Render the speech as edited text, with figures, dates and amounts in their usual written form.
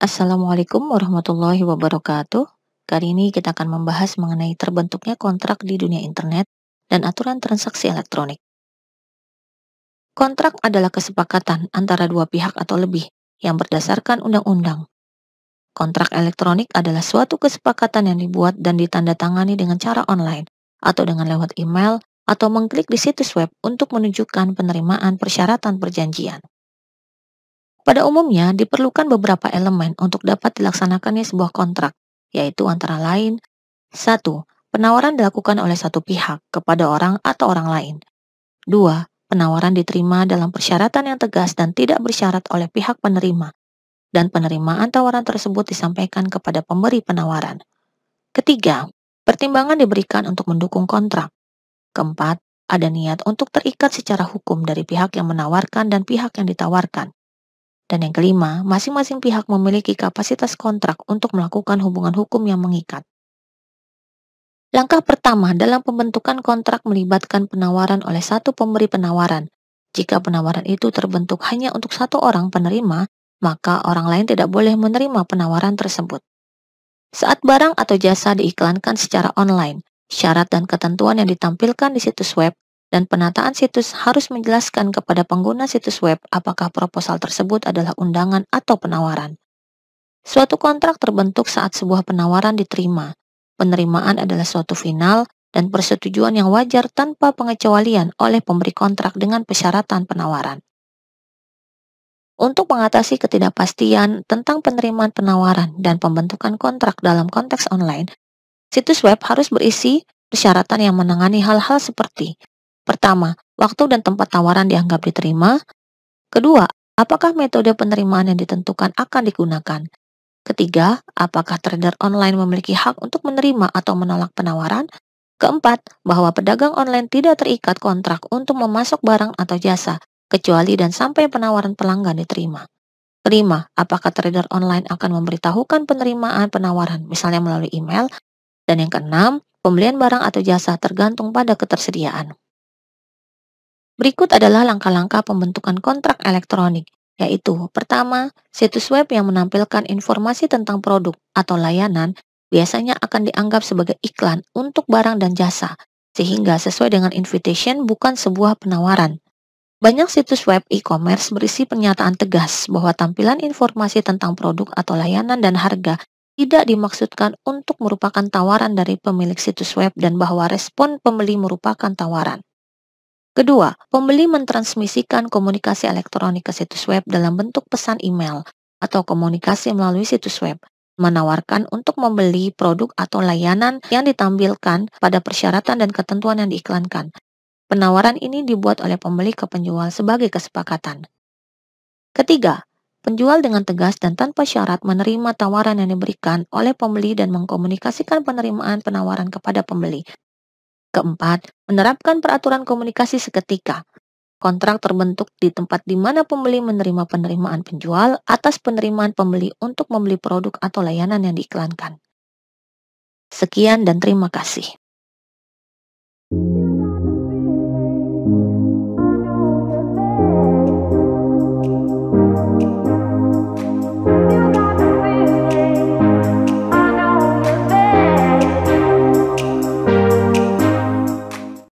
Assalamualaikum warahmatullahi wabarakatuh. Kali ini kita akan membahas mengenai terbentuknya kontrak di dunia internet dan aturan transaksi elektronik. Kontrak adalah kesepakatan antara dua pihak atau lebih yang berdasarkan undang-undang. Kontrak elektronik adalah suatu kesepakatan yang dibuat dan ditandatangani dengan cara online atau dengan lewat email atau mengklik di situs web untuk menunjukkan penerimaan persyaratan perjanjian. Pada umumnya, diperlukan beberapa elemen untuk dapat dilaksanakannya sebuah kontrak, yaitu antara lain: 1. Penawaran dilakukan oleh satu pihak kepada orang atau orang lain. 2. Penawaran diterima dalam persyaratan yang tegas dan tidak bersyarat oleh pihak penerima, dan penerimaan tawaran tersebut disampaikan kepada pemberi penawaran. Ketiga, pertimbangan diberikan untuk mendukung kontrak. Keempat, ada niat untuk terikat secara hukum dari pihak yang menawarkan dan pihak yang ditawarkan. Dan yang kelima, masing-masing pihak memiliki kapasitas kontrak untuk melakukan hubungan hukum yang mengikat. Langkah pertama dalam pembentukan kontrak melibatkan penawaran oleh satu pemberi penawaran. Jika penawaran itu terbentuk hanya untuk satu orang penerima, maka orang lain tidak boleh menerima penawaran tersebut. Saat barang atau jasa diiklankan secara online, syarat dan ketentuan yang ditampilkan di situs web dan penataan situs harus menjelaskan kepada pengguna situs web apakah proposal tersebut adalah undangan atau penawaran. Suatu kontrak terbentuk saat sebuah penawaran diterima. Penerimaan adalah suatu final dan persetujuan yang wajar tanpa pengecualian oleh pemberi kontrak dengan persyaratan penawaran. Untuk mengatasi ketidakpastian tentang penerimaan penawaran dan pembentukan kontrak dalam konteks online, situs web harus berisi persyaratan yang menangani hal-hal seperti: pertama, waktu dan tempat tawaran dianggap diterima. Kedua, apakah metode penerimaan yang ditentukan akan digunakan. Ketiga, apakah trader online memiliki hak untuk menerima atau menolak penawaran? Keempat, bahwa pedagang online tidak terikat kontrak untuk memasok barang atau jasa, kecuali dan sampai penawaran pelanggan diterima. Kelima, apakah trader online akan memberitahukan penerimaan penawaran, misalnya melalui email? Dan yang keenam, pembelian barang atau jasa tergantung pada ketersediaan. Berikut adalah langkah-langkah pembentukan kontrak elektronik, yaitu: pertama, situs web yang menampilkan informasi tentang produk atau layanan biasanya akan dianggap sebagai iklan untuk barang dan jasa, sehingga sesuai dengan invitation bukan sebuah penawaran. Banyak situs web e-commerce berisi pernyataan tegas bahwa tampilan informasi tentang produk atau layanan dan harga tidak dimaksudkan untuk merupakan tawaran dari pemilik situs web dan bahwa respon pembeli merupakan tawaran. Kedua, pembeli mentransmisikan komunikasi elektronik ke situs web dalam bentuk pesan email atau komunikasi melalui situs web, menawarkan untuk membeli produk atau layanan yang ditampilkan pada persyaratan dan ketentuan yang diiklankan. Penawaran ini dibuat oleh pembeli ke penjual sebagai kesepakatan. Ketiga, penjual dengan tegas dan tanpa syarat menerima tawaran yang diberikan oleh pembeli dan mengkomunikasikan penerimaan penawaran kepada pembeli. Keempat, menerapkan peraturan komunikasi seketika. Kontrak terbentuk di tempat di mana pembeli menerima penerimaan penjual atas penerimaan pembeli untuk membeli produk atau layanan yang diiklankan. Sekian dan terima kasih.